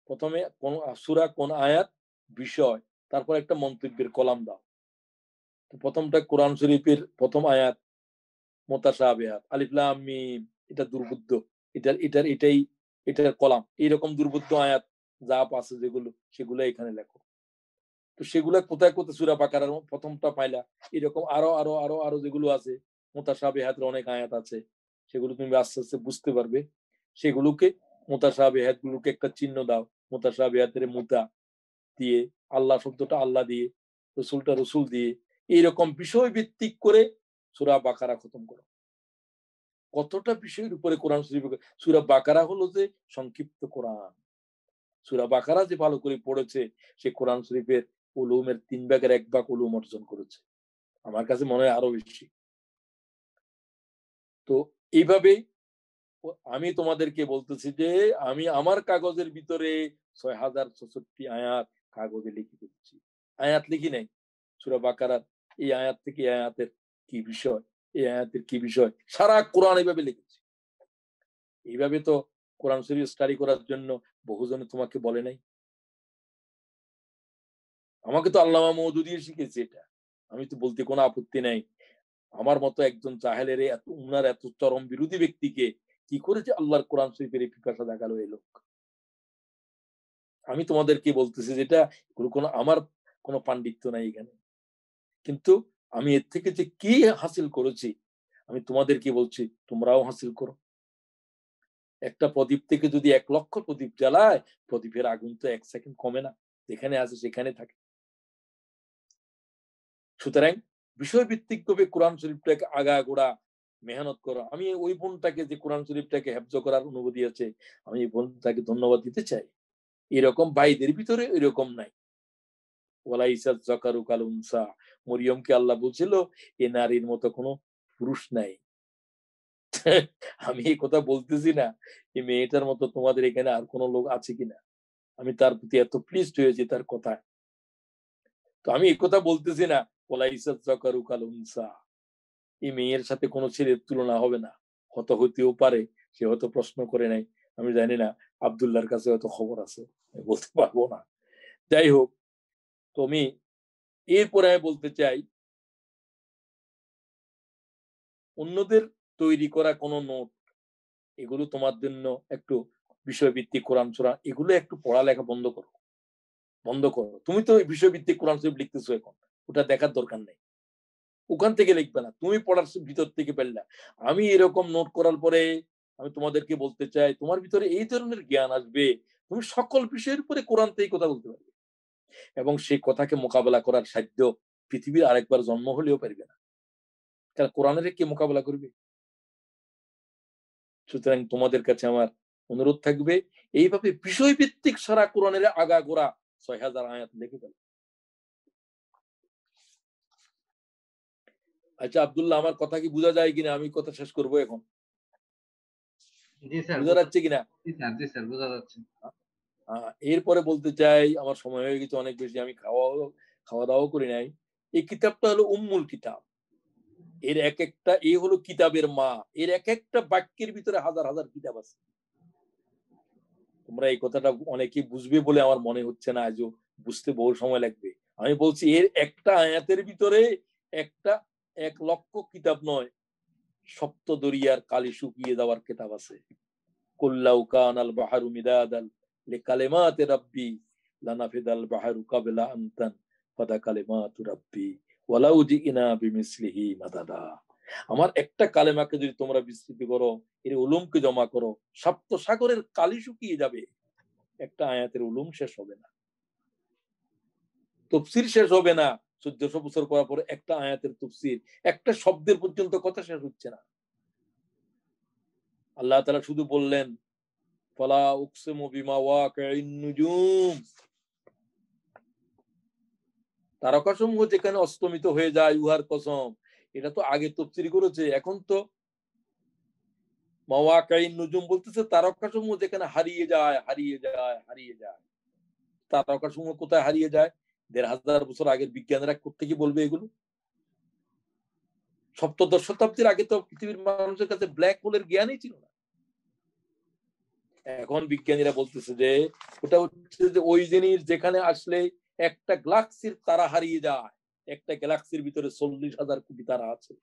প্রথমে কোন সূরা, কোন আয়াত, বিষয়, তারপর একটা মন্তব্যের কলাম দাও। প্রথমটা কোরআন শরীফের প্রথম আয়াত মুতাশাবিহাত, আলিফ লাম মিম, এটা দুর্বোধ্য, এটার কলাম, এইরকম দুর্বোধ্য আয়াত যা আছে যেগুলো, সেগুলো এখানে লেখো। তো সেগুলা কোথায় কোথায় সূরা বাকারার প্রথমটা পাইলা, এরকম আরো আরো আরো আরো যেগুলো আছে মুতাশাবিহাতের অনেক আয়াত আছে, সেগুলো তুমি আস্তে আস্তে বুঝতে পারবে। সেগুলোকে, মুতাশাবিহাত গুলোকে একটা চিহ্ন দাও, মুতাশাবিহাতের মুতা দিয়ে, আল্লাহ শব্দটা আল্লাহ দিয়ে, রসুলটা রসুল দিয়ে, এইরকম বিষয় ভিত্তিক করে সূরা বাকারা খতম করো। কতটা বিষয়ের উপরে কোরআন শরীফ। সূরা বাকারা হলো যে সংক্ষিপ্ত কোরআন। সূরা বাকারা যে ভালো করে পড়েছে, সে কোরআন শরীফের উলুমের 3 ভাগের 1 ভাগ উলুম অর্জন করেছে। আমার কাছে মনে হয় আরো বেশি। তো এইভাবে আমি তোমাদেরকে বলতেছি যে আমি আমার কাগজের ভিতরে 6066 আয়াত কাগজে লিখে দিচ্ছি। আয়াত লিখি নাই, সূরা বাকারার এই আয়াত থেকে এই আয়াতের কি বিষয়, এই আয়াতের কি বিষয়, সারা কোরআন এইভাবে লিখেছি। এইভাবে তো কোরআন শরীফ স্টাডি করার জন্য বহুজনে তোমাকে বলে নাই। আমাকে তো আল্লামা মওদুদী শিখেছে এটা। আমি তো বলতে কোনো আপত্তি নাই। আমার মতো একজন জাহেলের উনার এত চরম বিরোধী ব্যক্তিকে কি করে যে আল্লাহর কোরআন শরীফের এই পিপাসা দেখালো এই লোক। আমি তোমাদেরকে বলতেছি যেটা কোনো আমার কোনো পাণ্ডিত্য নাই এখানে, কিন্তু আমি এর থেকে যে কি হাসিল করেছি আমি তোমাদেরকে বলছি, তোমরাও হাসিল করো। একটা প্রদীপ থেকে যদি 1 লক্ষ প্রদীপ জ্বালায়, প্রদীপের আগুন তো 1 সেকেন্ড কমে না, যেখানে আছে সেখানে থাকে। সুতরাং বিষয়ভিত্তিক ভাবে কোরআন শরীফটাকে আগাগোড়া মেহনত করো। আমি ওই বোনটাকে যে কোরআন শরীফটাকে হেফজ করার অনুভূতি আছে, আমি এই বোনটাকে ধন্যবাদ দিতে চাই। এরকম ভাইদের ভিতরে এরকম নাই। ওয়ালাইসাত যাকারু কাল উনসা, মরিয়মকে আল্লাহ বলছিল এ নারীর মতো কোনো পুরুষ নাই। আমি এই কথা বলতেছি না এই মেয়েটার মতো তোমাদের এখানে আর কোনো লোক আছে কিনা, আমি তার প্রতি এত প্লিজড হয়েছি তার কথায়। তো আমি এই কথা বলতেছি না ওয়ালাইসাত যাকারু কাল উনসা, এই মেয়ের সাথে কোনো ছেলের তুলনা হবে না। হয়তো হইতেও পারে, সে হয়তো প্রশ্ন করে নাই, আমি জানি না, আব্দুল্লাহর কাছে হয়তো খবর আছে, আমি বলতে পারবো না। যাই হোক, তুমি এরপরে আমি বলতে চাই, অন্যদের তৈরি করা কোনো নোট, এগুলো তোমার জন্য একটু বিষয়ভিত্তিক কোরআন সূরা, এগুলো একটু পড়ালেখা বন্ধ করো, বন্ধ করো। তুমি তো বিষয়ভিত্তিক কোরআন শরীফ লিখতেছো এখন, ওটা দেখার দরকার নেই, ওখান থেকে লিখবে না, তুমি পড়ার ভিতর থেকে পেলে। আমি এরকম নোট করার পরে আমি তোমাদেরকে বলতে চাই, তোমার ভিতরে এই ধরনের জ্ঞান আসবে, তুমি সকল বিষয়ের উপরে কোরআন থেকে কথা বলতে পারবে, এবং সেই কথাকে মোকাবেলা করার সাধ্য পৃথিবীর আরেকবার জন্ম হলেও পারবে না, কারণ কোরআনের কে মোকাবেলা করবে। সুতরাং তোমাদের কাছে আমার অনুরোধ থাকবে, এইভাবে বিষয়ভিত্তিক সারা কোরআনের আগা গোড়া 6000 আয়াত লিখে ফেলো। আচ্ছা আব্দুল্লাহ, আমার কথা কি বোঝা যায় কিনা? আমি কথা শেষ করবো এখন। জি স্যার, বোঝা যাচ্ছে কিনা? জি স্যার, জি স্যার, বোঝা যাচ্ছে। এরপরে বলতে চাই, আমার সময় হয়ে গেছে অনেক বেশি, আমি খাওয়া দাওয়া করি নাই। এই কিতাবটা হলো উম্মুল কিতাব। এর এক একটা, এ হলো কিতাবের মা, এর এক একটা বাক্যের ভিতরে হাজার হাজার কিতাব আছে। তোমরা এই কথাটা অনেকেই বুঝবে বলে আমার মনে হচ্ছে না, আজও বুঝতে বহু সময় লাগবে। আমি বলছি এর একটা আয়াতের ভিতরে একটা 1 লক্ষ কিতাব নয়, সপ্ত দরিয়ার কালি শুকিয়ে দেওয়ার কিতাব আছে। কুল্লাউ কানাল বাহারু মিদাদাল লিকালিমাতি রাব্বি লানাফিদাল বাহারু কাবলা আন তানফাদা কালিমাতু রাব্বি ওয়ালাউ জিনা বিমিসলিহি মাদাদা। আমার একটা কালেমাকে যদি তোমরা বিস্তৃতি করো, এর উলুমকে জমা করো, সপ্ত সাগরের কালি শুকিয়ে যাবে, একটা আয়াতের উলুম শেষ হবে না, তফসির শেষ হবে না। 1400 বছর করার পরে একটা আয়াতের তফসির, একটা শব্দের পর্যন্ত কথা শেষ হচ্ছে না। আল্লাহ তাআলা শুধু বললেন ফালা উকসিমু বিমা ওয়াকিউন নুজুম, তারকাসমূহ যেখানে অস্তমিত হয়ে যায় উহার কসম। এটা তো আগে তফসির করেছে, এখন তো মাওয়াকিউন নুজুম বলতেছে তারকাসমূহ যেখানে হারিয়ে যায়, হারিয়ে যায়, হারিয়ে যায়। তারকাসমূহ কোথায় হারিয়ে যায়, ১,৫০০ বছর আগের বিজ্ঞানীরা কোত্থেকে বলবে এগুলো? সপ্তদশ শতাব্দীর আগে তো পৃথিবীর মানুষের কাছে ব্ল্যাক হোলের জ্ঞানই ছিল না। এখন বিজ্ঞানীরা বলতেছে যে ওটা হচ্ছে যে ওই জিনিস যেখানে আসলে একটা গ্যালাক্সির তারা হারিয়ে যায়, একটা গ্যালাক্সির ভিতরে ৪০,০০০ কোটি তারা আছে।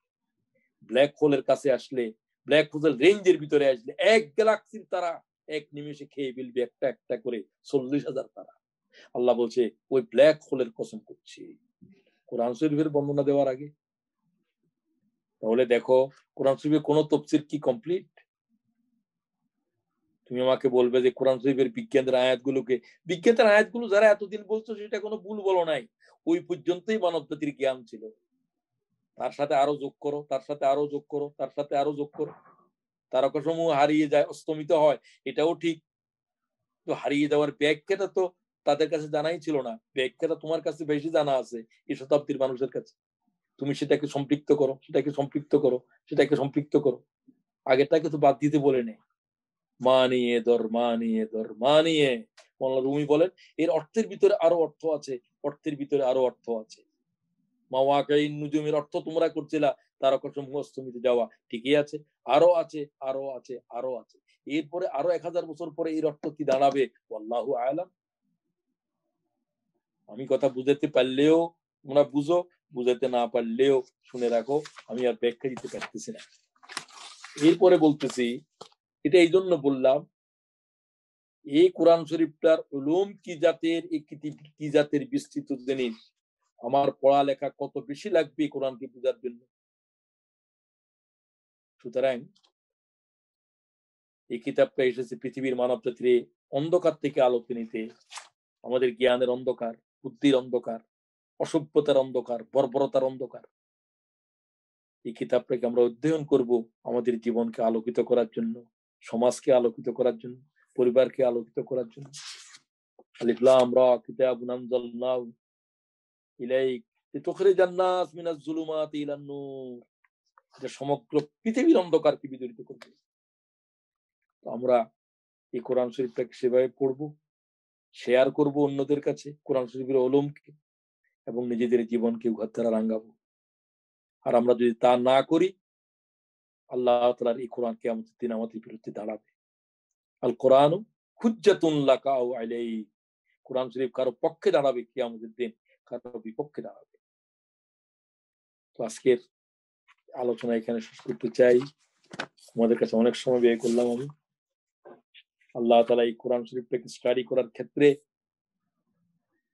ব্ল্যাক হোলের কাছে আসলে, ব্ল্যাক হোলের রেঞ্জের ভিতরে আসলে এক গ্যালাক্সির তারা এক নিমেষে খেয়ে ফেলবে একটা একটা করে ৪০,০০০ তারা। আল্লাহ বলছে ওই ব্ল্যাক হোলের কসম করছি কোরআন শরীফের বর্ণনা দেওয়ার আগে। তাহলে দেখো কোরআন শরীফের কোন তফসির কি কমপ্লিট? তুমি আমাকে বলবে যে কোরআন শরীফের বিজ্ঞানের আয়াতগুলো যারা এতদিন বলছো সেটা কোনো ভুল বলো নাই, ওই পর্যন্তই মানব জাতির জ্ঞান ছিল। তার সাথে আরো যোগ করো, তার সাথে আরো যোগ করো, তার সাথে আরো যোগ করো। তারকাসমূহ হারিয়ে যায়, অস্তমিত হয়, এটাও ঠিক। তো হারিয়ে যাওয়ার ব্যাখ্যাটা তো তাদের কাছে জানাই ছিল না, ব্যাখ্যাটা তোমার কাছে বেশি জানা আছে এই শতাব্দীর মানুষের কাছে। তুমি সেটাকে সম্পৃক্ত করো, সেটাকে সম্পৃক্ত করো, সেটাকে সম্পৃক্ত করো। আগেরটাকে তো বাদ দিতে বলে নেই। মানিয়ে দর মানিয়ে দর মানিয়ে মোল্লা রুমি বলেন এর অর্থের ভিতরে আরো অর্থ আছে, অর্থের ভিতরে আরো অর্থ আছে। মাওয়াকাইন নুজুমের অর্থ তোমরা করছিলা তারকাসমূহ অস্তমিত যাওয়া, ঠিকই আছে, আরো আছে, আরো আছে, আরো আছে। এরপরে আরো ১,০০০ বছর পরে এর অর্থ কি দাঁড়াবে আল্লাহু আ'লাম। আমি কথা বুঝাতে পারলেও তোমরা বুঝো, বুঝাতে না পারলেও শুনে রাখো, আমি আর ব্যাখ্যা দিতে পারতেছি না। এরপরে বলতেছি, এটা এই জন্য বললাম এই কোরআন শরীফটার উলুম কি জাতের বিস্তৃত জিনিস, আমার পড়ালেখা কত বেশি লাগবে কোরআনকে বোঝার জন্য। সুতরাং এই কিতাবটা এসেছে পৃথিবীর মানব জাতির অন্ধকার থেকে আলোতে নিতে, আমাদের জ্ঞানের অন্ধকার, বুদ্ধির অন্ধকার, অসভ্যতার অন্ধকার, বর্বরতার অন্ধকার। এই কিতাবটাকে আমরা অধ্যয়ন করব আমাদের জীবনকে আলোকিত করার জন্য, সমাজকে আলোকিত করার জন্য, পরিবারকে আলোকিত করার জন্য। আলিফ লাম রা কিতাবুন আনজালনাহু ইলাইক লিতুখরিজান নাস মিনাজ যুলুমাতি ইলান নূর। এটা সমগ্র পৃথিবীর অন্ধকারকে বিদূরিত করবে। আমরা এই কোরআন শরীফটাকে সেভাবে পড়বো, শেয়ার করব অন্যদের কাছে কোরআন শরীফের ওলুমকে, এবং নিজেদের জীবনকে উহার দ্বারা রাঙ্গাবো। আর আমরা যদি তা না করি, আল্লাহ তাআলার এই কোরআন কিয়ামতের দিন আমাদের বিরুদ্ধে দাঁড়াবে। আল কোরআনু হুজ্জাতুন লাকা আও আলাইক। কোরআন শরীফ কারো পক্ষে দাঁড়াবে কিয়ামতের দিন, কারো বিপক্ষে দাঁড়াবে। তো আজকের আলোচনা এখানে শেষ করতে চাই। আমাদের কাছে অনেক সময় ব্যয় করলাম আমি। আল্লাহ তাআলা এই কোরআন শরীফটাকে স্টাডি করার ক্ষেত্রে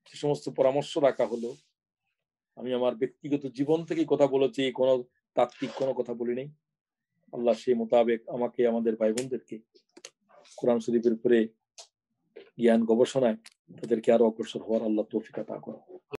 যে সমস্ত পরামর্শ রাখা হলো, আমি আমার ব্যক্তিগত জীবন থেকে কথা বলেছি, কোনো তাত্ত্বিক কোনো কথা বলি নাই। আল্লাহ সেই মোতাবেক আমাকে, আমাদের ভাই বোনদেরকে কোরআন শরীফের উপরে জ্ঞান গবেষণায় তাদেরকে আরো অগ্রসর হওয়ার আল্লাহ তৌফিক আতা করুন।